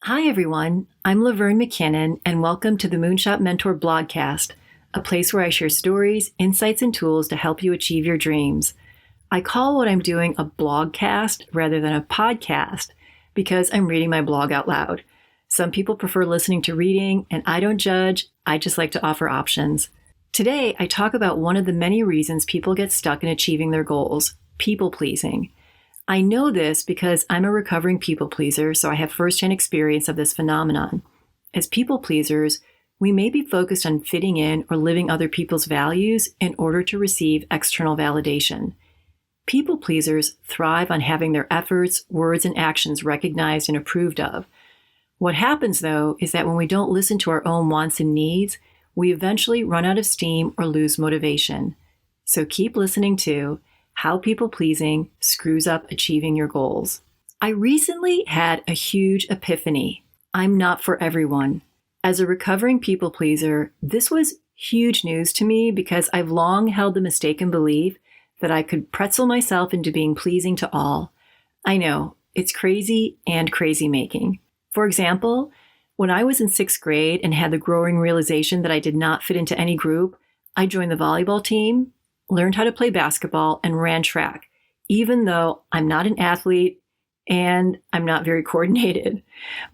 Hi, everyone. I'm Laverne McKinnon, and welcome to the Moonshot Mentor blogcast, a place where I share stories, insights, and tools to help you achieve your dreams. I call what I'm doing a blogcast rather than a podcast because I'm reading my blog out loud. Some people prefer listening to reading, and I don't judge. I just like to offer options. Today, I talk about one of the many reasons people get stuck in achieving their goals, people pleasing. I know this because I'm a recovering people pleaser, so I have firsthand experience of this phenomenon. As people pleasers, we may be focused on fitting in or living other people's values in order to receive external validation. People pleasers thrive on having their efforts, words, and actions recognized and approved of. What happens, though, is that when we don't listen to our own wants and needs, we eventually run out of steam or lose motivation. So keep listening to How People-Pleasing Screws Up Achieving Your Goals. I recently had a huge epiphany. I'm not for everyone. As a recovering people pleaser, this was huge news to me because I've long held the mistaken belief that I could pretzel myself into being pleasing to all. I know, it's crazy and crazy making. For example, when I was in 6th grade and had the growing realization that I did not fit into any group, I joined the volleyball team, learned how to play basketball, and ran track, even though I'm not an athlete and I'm not very coordinated.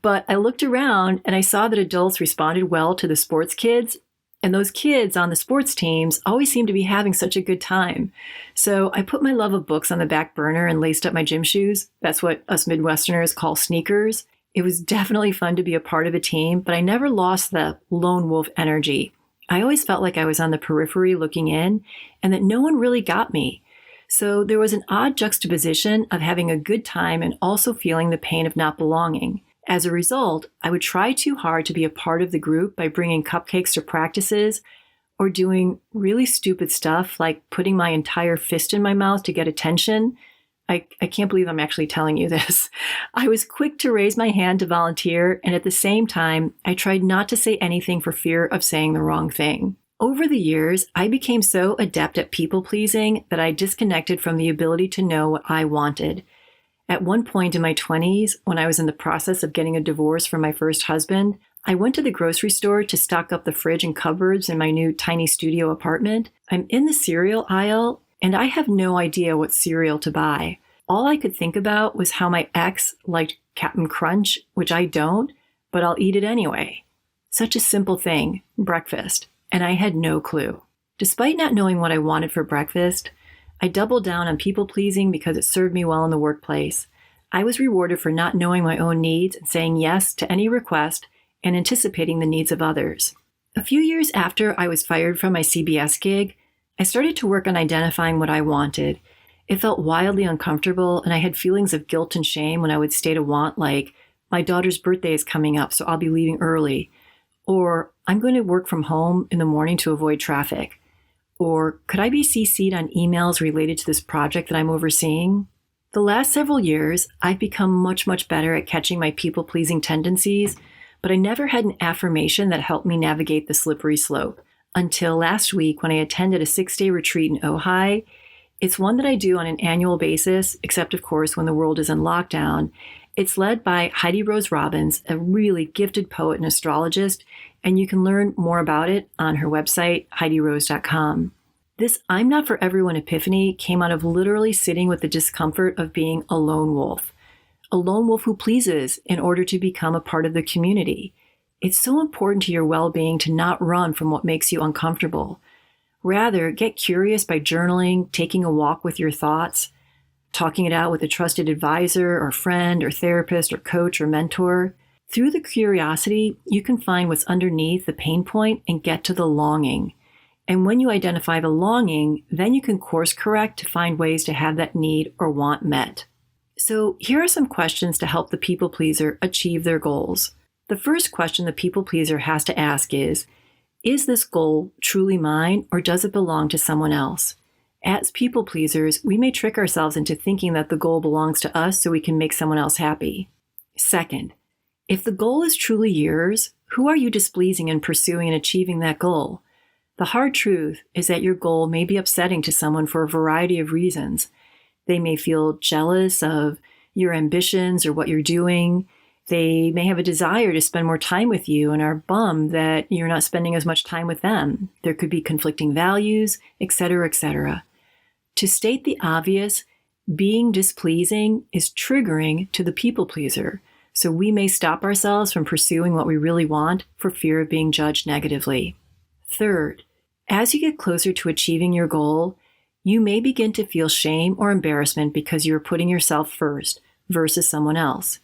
But I looked around and I saw that adults responded well to the sports kids, and those kids on the sports teams always seemed to be having such a good time. So I put my love of books on the back burner and laced up my gym shoes. That's what us Midwesterners call sneakers. It was definitely fun to be a part of a team, but I never lost the lone wolf energy. I always felt like I was on the periphery looking in and that no one really got me. So there was an odd juxtaposition of having a good time and also feeling the pain of not belonging. As a result, I would try too hard to be a part of the group by bringing cupcakes to practices or doing really stupid stuff like putting my entire fist in my mouth to get attention. I can't believe I'm actually telling you this. I was quick to raise my hand to volunteer, and at the same time, I tried not to say anything for fear of saying the wrong thing. Over the years, I became so adept at people-pleasing that I disconnected from the ability to know what I wanted. At one point in my 20s, when I was in the process of getting a divorce from my first husband, I went to the grocery store to stock up the fridge and cupboards in my new tiny studio apartment. I'm in the cereal aisle, and I have no idea what cereal to buy. All I could think about was how my ex liked Captain Crunch, which I don't, but I'll eat it anyway. Such a simple thing, breakfast, and I had no clue. Despite not knowing what I wanted for breakfast, I doubled down on people-pleasing because it served me well in the workplace. I was rewarded for not knowing my own needs and saying yes to any request and anticipating the needs of others. A few years after I was fired from my CBS gig, I started to work on identifying what I wanted. It felt wildly uncomfortable, and I had feelings of guilt and shame when I would state a want like, my daughter's birthday is coming up, so I'll be leaving early. Or, I'm going to work from home in the morning to avoid traffic. Or, could I be CC'd on emails related to this project that I'm overseeing? The last several years, I've become much better at catching my people-pleasing tendencies, but I never had an affirmation that helped me navigate the slippery slope. Until last week when I attended a 6-day retreat in Ojai. It's one that I do on an annual basis, except of course when the world is in lockdown. It's led by Heidi Rose Robbins, a really gifted poet and astrologist, and you can learn more about it on her website, HeidiRose.com. This I'm not for everyone epiphany came out of literally sitting with the discomfort of being a lone wolf who pleases in order to become a part of the community. It's so important to your well-being to not run from what makes you uncomfortable. Rather, get curious by journaling, taking a walk with your thoughts, talking it out with a trusted advisor or friend or therapist or coach or mentor. Through the curiosity, you can find what's underneath the pain point and get to the longing. And when you identify the longing, then you can course correct to find ways to have that need or want met. So here are some questions to help the people pleaser achieve their goals. The first question the people pleaser has to ask is this goal truly mine or does it belong to someone else? As people pleasers, we may trick ourselves into thinking that the goal belongs to us so we can make someone else happy. Second, if the goal is truly yours, who are you displeasing in pursuing and achieving that goal? The hard truth is that your goal may be upsetting to someone for a variety of reasons. They may feel jealous of your ambitions or what you're doing. They may have a desire to spend more time with you and are bummed that you're not spending as much time with them. There could be conflicting values, etc., etc. To state the obvious, being displeasing is triggering to the people pleaser, so we may stop ourselves from pursuing what we really want for fear of being judged negatively. Third, as you get closer to achieving your goal, you may begin to feel shame or embarrassment because you are putting yourself first versus someone else.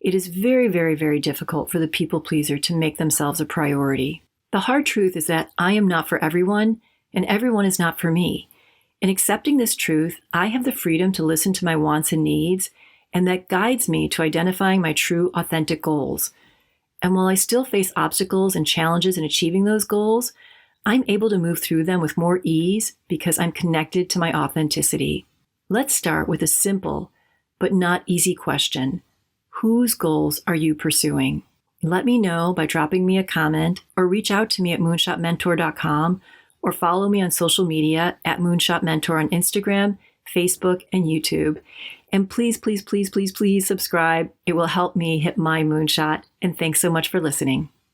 It is very, very, very difficult for the people pleaser to make themselves a priority. The hard truth is that I am not for everyone, and everyone is not for me. In accepting this truth, I have the freedom to listen to my wants and needs, and that guides me to identifying my true, authentic goals. And while I still face obstacles and challenges in achieving those goals, I'm able to move through them with more ease because I'm connected to my authenticity. Let's start with a simple but not easy question. Whose goals are you pursuing? Let me know by dropping me a comment or reach out to me at moonshotmentor.com or follow me on social media at Moonshot Mentor on Instagram, Facebook, and YouTube. And please, please, please, please, please subscribe. It will help me hit my moonshot. And thanks so much for listening.